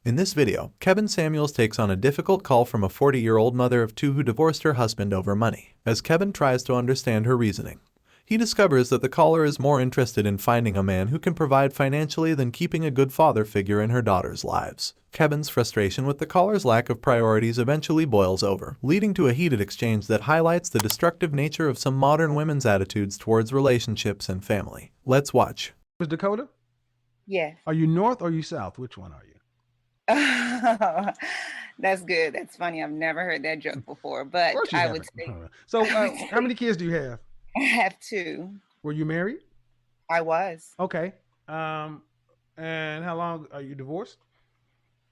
In this video, Kevin Samuels takes on a difficult call from a 40-year-old mother of two who divorced her husband over money, as Kevin tries to understand her reasoning. He discovers that the caller is more interested in finding a man who can provide financially than keeping a good father figure in her daughters' lives. Kevin's frustration with the caller's lack of priorities eventually boils over, leading to a heated exchange that highlights the destructive nature of some modern women's attitudes towards relationships and family. Let's watch. Miss Dakota, Yes. are you north or are you south? Which one are you? That's good. That's funny. I've never heard that joke before, Of but course you I would haven't. say So, I would how say many kids do you have? I have two. Were you married? I was. Okay. Um, and how long are you divorced?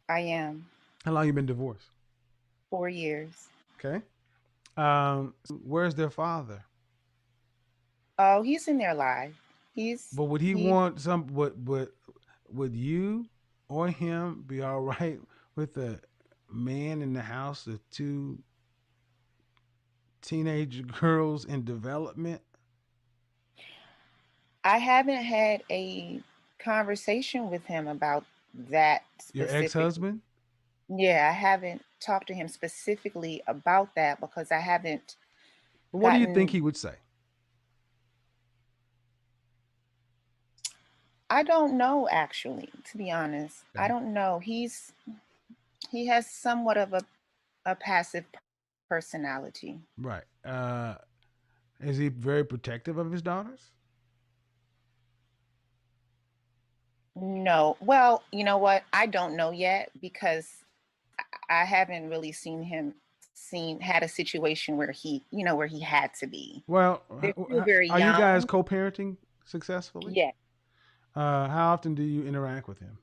I am. How long you been divorced? 4 years. Okay. Where's their father? Oh, he's in their life. He's But would he he want some? Would you or him be all right with a man in the house of two teenage girls in development? I haven't had a conversation with him about that Your specifically. ex-husband? Yeah, I haven't talked to him specifically about that because I haven't But what do you think gotten he would say? I don't know actually, to be honest. I Okay. don't know. He has somewhat of a passive personality. Right. Is he very protective of his daughters? No. Well, you know what? I don't know yet because I haven't really seen had a situation where where he had to be. Well, They're still very are you guys young. co-parenting successfully? Yeah. How often do you interact with him?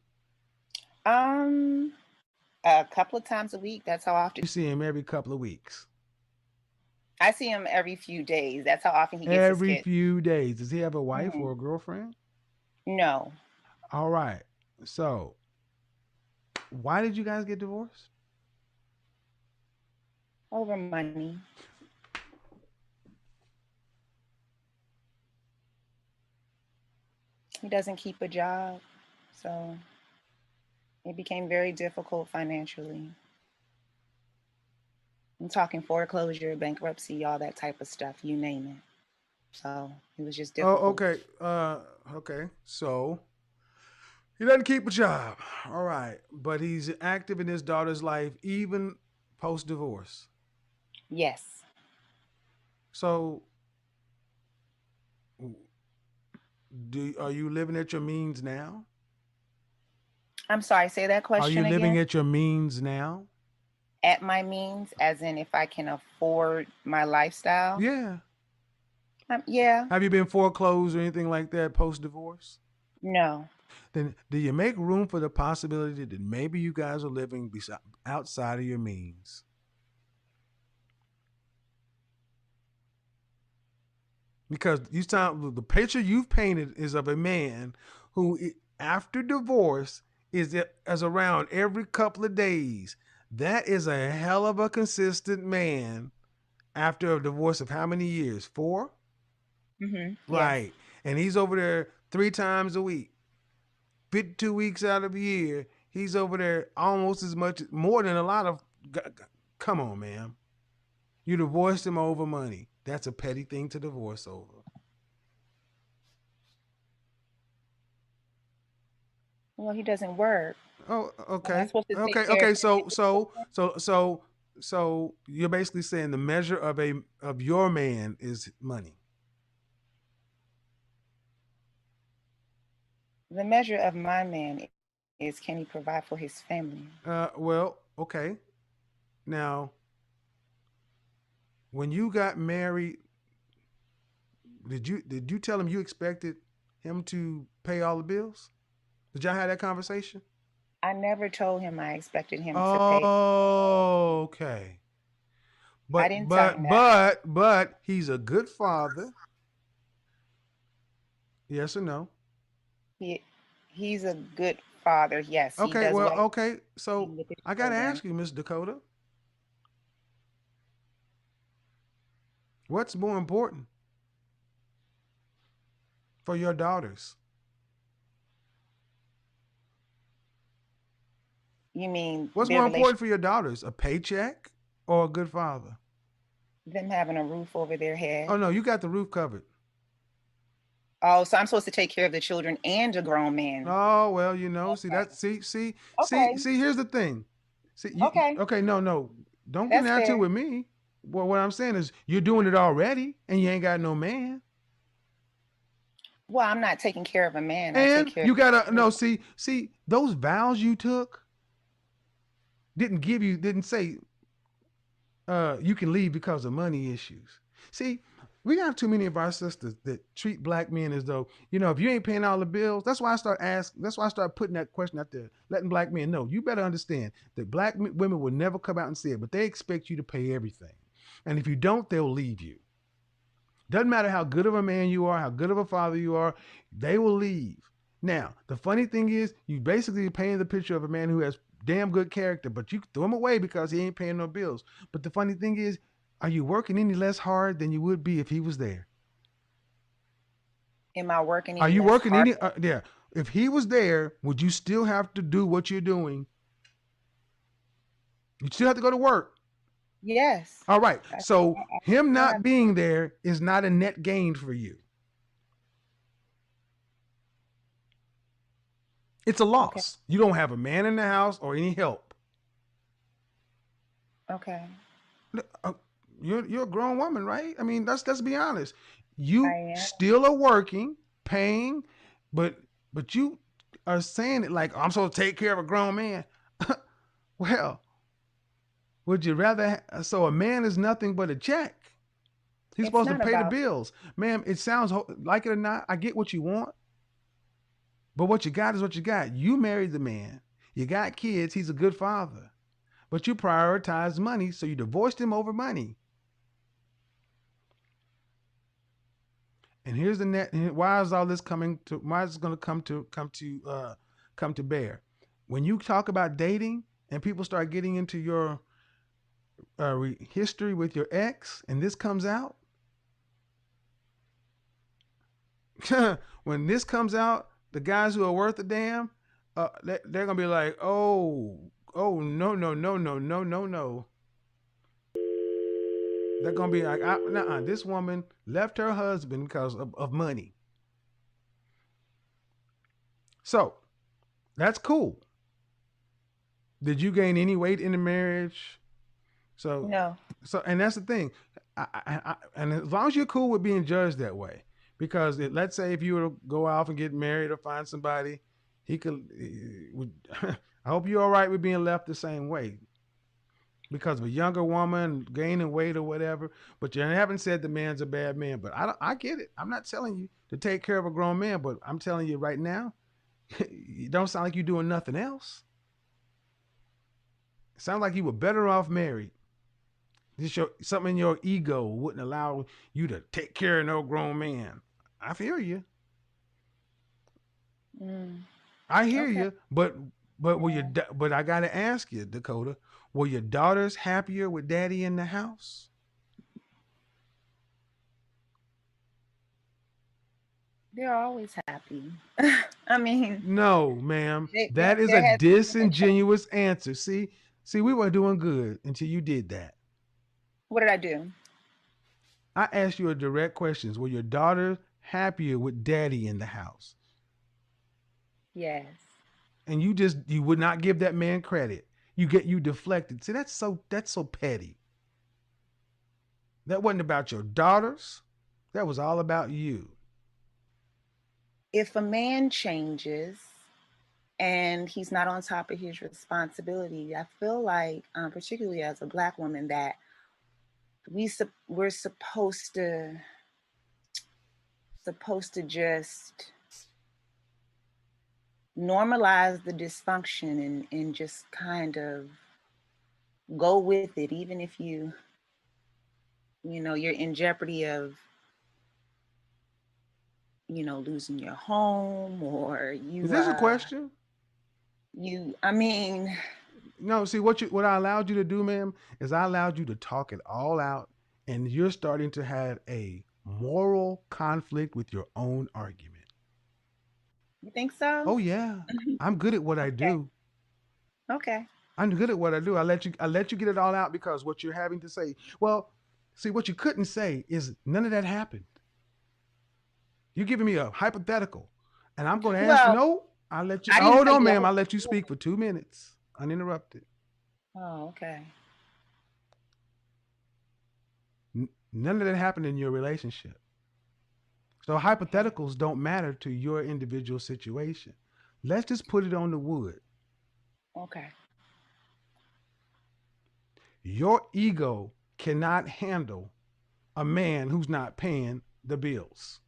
Um a couple of times a week. That's how often You see him every couple of weeks. I see him every few days. That's how often he gets his Every kids. few days. Does he have a wife Mhm. or a girlfriend? No. All right. So, why did you guys get divorced? Over money. He doesn't keep a job. So it became very difficult financially. I'm talking foreclosure, bankruptcy, all that type of stuff, you name it. So it was just Oh, difficult. okay. Okay. So, he doesn't keep a job. All right. But he's active in his daughter's life even post-divorce. Yes. So, do are you living at your means now? I'm sorry, say that Are you question living again. at your means now? At my means, as in if I can afford my lifestyle. Yeah. Yeah, Have you been foreclosed or anything like that post divorce? no. Then do you make room for the possibility that maybe you guys are living outside of your means? Because you sound the picture you've painted is of a man who, after divorce, is around every couple of days. That is a hell of a consistent man after a divorce of how many years? 4? Yes. Right. And he's over there 3 times a week. 52 weeks out of a year, he's over there almost as much, more than a lot of. Come on, man. You divorced him over money. That's a petty thing to divorce over. Well, he doesn't work. Oh, Am I okay. supposed to take Okay. care of Okay. him and So, his so, children? so, so, so you're basically saying the measure of your man is money. The measure of my man is can he provide for his family? Well, okay. Now, when you got married, did you tell him you expected him to pay all the bills? Did y'all have that conversation? I never told him I expected him to pay. Oh, okay. I But didn't tell him but that. but but he's a good father. Yes or no? He he's a good father. Yes, he Okay, does well, right okay. So with his I gotta children. ask you, Miss Dakota, what's more important for your daughters? You mean What's their more relation, important for your daughters, a paycheck or a good father? them having a roof over their Oh head? no, you got the roof covered. Oh, so I'm supposed to take care of the children and a grown man. Oh well, you know, see Okay. that, Okay. see. Here's the thing. See, Okay. okay, no, don't get an That's attitude fair. with me. Well, what I'm saying is, you're doing it already, and you ain't got no man, Well, I'm not taking care of a man. I take and care of you gotta the no. children. See, those vows you took didn't say you can leave because of money issues. See, we have too many of our sisters that treat black men as though, if you ain't paying all the bills. That's why I start putting that question out there, letting black men know. You better understand that black women will never come out and say it, but they expect you to pay everything. And if you don't, they'll leave you. Doesn't matter how good of a man you are, how good of a father you are, they will leave. Now, the funny thing is, you basically painting the picture of a man who has damn good character, but you throw him away because he ain't paying no bills. But the funny thing is, are you working any less hard than you would be if he was there? Am I working Are any you less working hard? any? Yeah. If he was there, would you still have to do what you're doing? You still have to go to work. Yes. All right. I, So I him still have. not being there is not a net gain for you. It's a Okay. loss. You don't have a man in the house or any help. Okay. Uh, you're a grown woman, right? I mean, let's be honest. I You am. still are working, paying, but you are saying it like, I'm supposed to take care of a grown man. Well, would you rather? So a man is nothing but a check. He's It's supposed to not pay the about. bills, ma'am. It sounds like it or not. I get what you want, but what you got is what you got. You married the man. You got kids. He's a good father, but you prioritize money, so you divorced him over money. And here's the net. Why is all this coming to? Why is it going to come to bear? When you talk about dating and people start getting into your history with your ex, and this comes out, when this comes out, the guys who are worth a damn, they're gonna be like, oh, no, no, no, no, no, no, no. They're gonna be like, nuh-uh, this woman left her husband because of money. So that's cool. Did you gain any weight in the marriage? So, No. and that's the thing. And as long as you're cool with being judged that way, because let's say if you were to go off and get married or find somebody, he could. I hope you're all right with being left the same way because of a younger woman gaining weight or whatever. But you haven't said the man's a bad man. But I get it. I'm not telling you to take care of a grown man, but I'm telling you right now, you don't sound like you're doing nothing else. It sounds like you were better off married. Something in your ego wouldn't allow you to take care of no grown man. I feel you. Mm, I hear okay. you. Yeah. But I gotta ask you, Dakota, were your daughters happier with daddy in the house? They're always happy. I mean, No, ma'am. That is a there hasn't been a change. disingenuous answer. See, we were doing good until you did that. What did I do? I asked you a direct question. Were your daughters happier with daddy in the house? Yes. And you would not give that man credit. You deflected. See, that's so petty. That wasn't about your daughters. That was all about you. If a man changes and he's not on top of his responsibility, I feel like, particularly as a black woman, that we're supposed to just normalize the dysfunction and just kind of go with it, even if you're in jeopardy of losing your home, or Is this a question? I mean, No. See, what I allowed you to do, ma'am, is I allowed you to talk it all out, and you're starting to have a moral conflict with your own argument. you think so? Oh yeah, I'm good at what I Okay. do. Okay. I'm good at what I do. I let you get it all out because what you're having to say. Well, see, what you couldn't say is none of that happened. You're giving me a hypothetical, and I'm going to answer. Well, No, I'll let you. I didn't Hold tell on, you that ma'am. was. I'll let you speak for 2 minutes, uninterrupted. Oh, okay. None of that happened in your relationship. So Okay. hypotheticals don't matter to your individual situation. Let's just put it on the wood. Okay. Your ego cannot handle a man who's not paying the bills.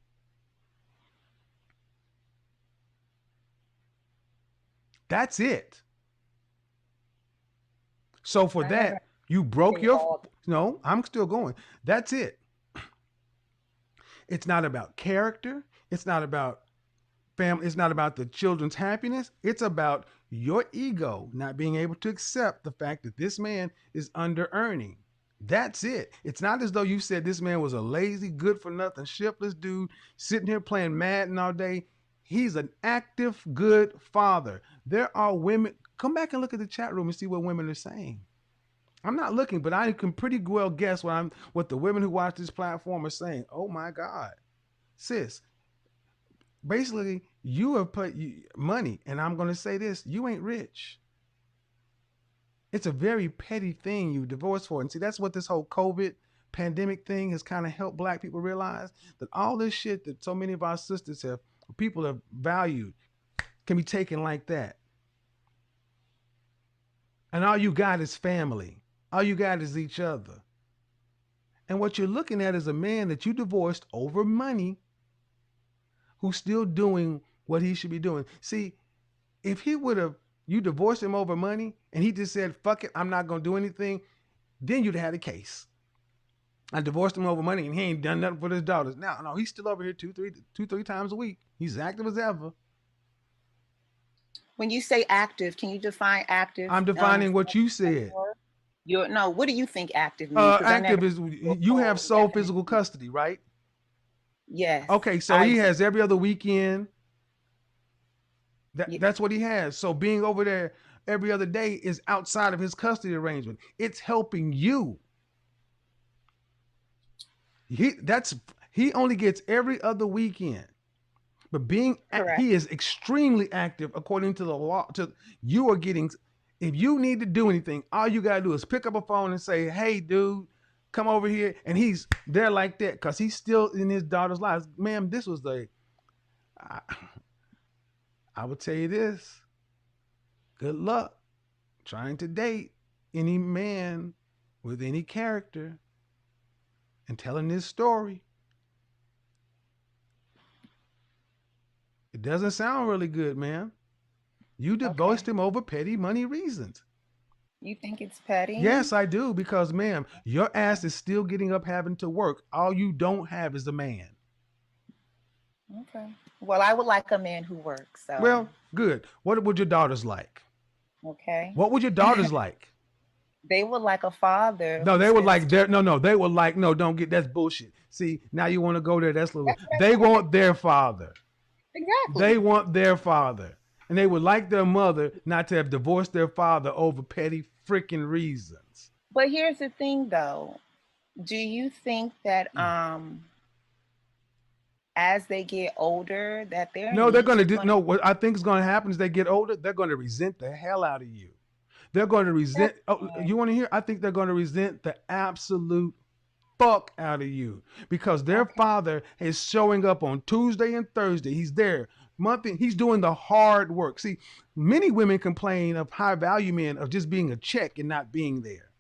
That's it. So for I never that, you broke say your. all. No, I'm still going. That's it. It's not about character. It's not about family. It's not about the children's happiness. It's about your ego not being able to accept the fact that this man is under earning. That's it. It's not as though you said this man was a lazy, good for nothing, shiftless dude sitting here playing Madden all day. He's an active, good father. There are women. Come back and look at the chat room and see what women are saying. I'm not looking, but I can pretty well guess what the women who watch this platform are saying. Oh my God, sis, basically you have put money, and I'm going to say this: you ain't rich. It's a very petty thing you divorce for, and see that's what this whole COVID pandemic thing has kind of helped Black people realize that all this shit that so many of our sisters have, people have valued, can be taken like that, and all you got is family. All you got is each other. And what you're looking at is a man that you divorced over money who's still doing what he should be doing. See, if he would have, you divorced him over money and he just said, fuck it, I'm not going to do anything, then you'd have had a case. I divorced him over money and he ain't done nothing for his daughters. Now, no, he's still over here three times a week. He's active as ever. When you say active, can you define active? I'm defining what you said. No. What do you think active means? Because I never Active is you have sole physical custody, right? Yes, Okay, so I he do. has every other weekend. Ye- That's what he has. So being over there every other day is outside of his custody arrangement. It's helping you. He only gets every other weekend. But Correct. he is extremely active according to the law. To you are getting, if you need to do anything, all you gotta do is pick up a phone and say, "Hey, dude, come over here," and he's there like that because he's still in his daughter's lives. Ma'am, this was I, I would tell you this: good luck trying to date any man with any character and telling this story. It doesn't sound really good, ma'am. You Okay. divorced him over petty money reasons. You think it's petty? Yes, I do, because, ma'am, your ass is still getting up having to work. All you don't have is a man. Okay. Well, I would like a man who works. So, Well, good. What would your daughters like? okay. What would your daughters like? They would like a father No, who they would spends. like their no, they would like no, don't get that's bullshit. See, now you want to go there. That's a little. They want their father. They Exactly. want their father. And they would like their mother not to have divorced their father over petty freaking reasons. But here's the thing, though. Do you think that as they get older, that their No, they're needs going to are do. going to No, what I think is going to happen is they get older, they're going to resent the hell out of you. They're going to resent. Oh, you want to hear? I think they're going to resent the absolute fuck out of you because their okay? father is showing up on Tuesday and Thursday. He's there monthly. He's doing the hard work. See, many women complain of high value men of just being a check and not being there.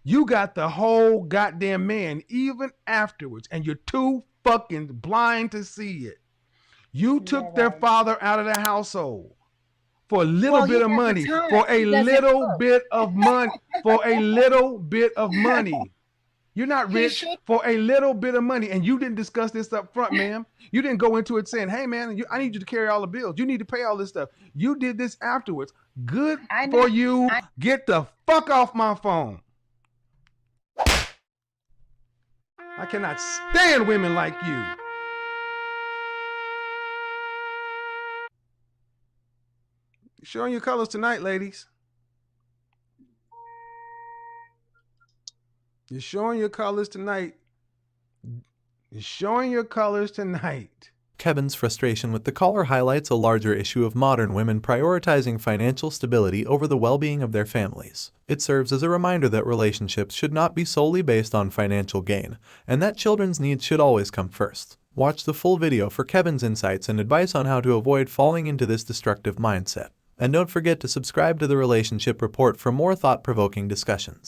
You got the whole goddamn man even afterwards, and you're too fucking blind to see it. You You're took their right. father out of the household for a little Well, bit he of has a money, time. for a He doesn't little work. bit of money, for a little bit of money. You're not He rich should. for a little bit of money. And you didn't discuss this up front, ma'am. You didn't go into it saying, hey, man, I need you to carry all the bills. You need to pay all this stuff. You did this afterwards. Good I for never. you. I Get the fuck off my phone. I cannot stand women like you. Showing your colors tonight, ladies. You're showing your colors tonight. You're showing your colors tonight. Kevin's frustration with the caller highlights a larger issue of modern women prioritizing financial stability over the well-being of their families. It serves as a reminder that relationships should not be solely based on financial gain, and that children's needs should always come first. Watch the full video for Kevin's insights and advice on how to avoid falling into this destructive mindset. And don't forget to subscribe to the Relationship Report for more thought-provoking discussions.